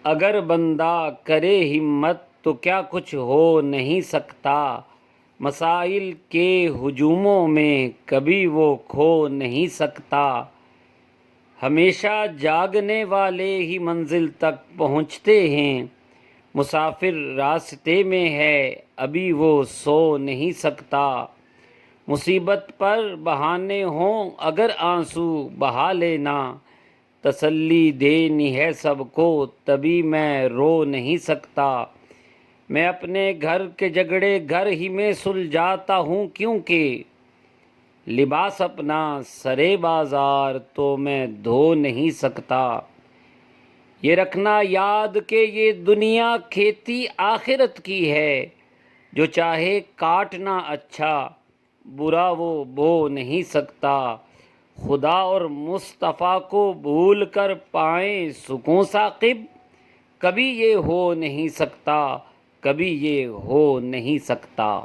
اگر بندہ کرے ہمت تو کیا کچھ ہو نہیں سکتا، مسائل کے ہجوموں میں کبھی وہ کھو نہیں سکتا۔ ہمیشہ جاگنے والے ہی منزل تک پہنچتے ہیں، مسافر راستے میں ہے ابھی وہ سو نہیں سکتا۔ مصیبت پر بہانے ہوں اگر آنسو بہا لینا، تسلی دینی ہے سب کو تبھی میں رو نہیں سکتا۔ میں اپنے گھر کے جھگڑے گھر ہی میں سلجھاتا ہوں، کیونکہ لباس اپنا سرے بازار تو میں دھو نہیں سکتا۔ یہ رکھنا یاد کہ یہ دنیا کھیتی آخرت کی ہے، جو چاہے کاٹنا اچھا برا وہ بو نہیں سکتا۔ خدا اور مصطفیٰ کو بھول کر پائیں سکون ثاقب، کبھی یہ ہو نہیں سکتا، کبھی یہ ہو نہیں سکتا۔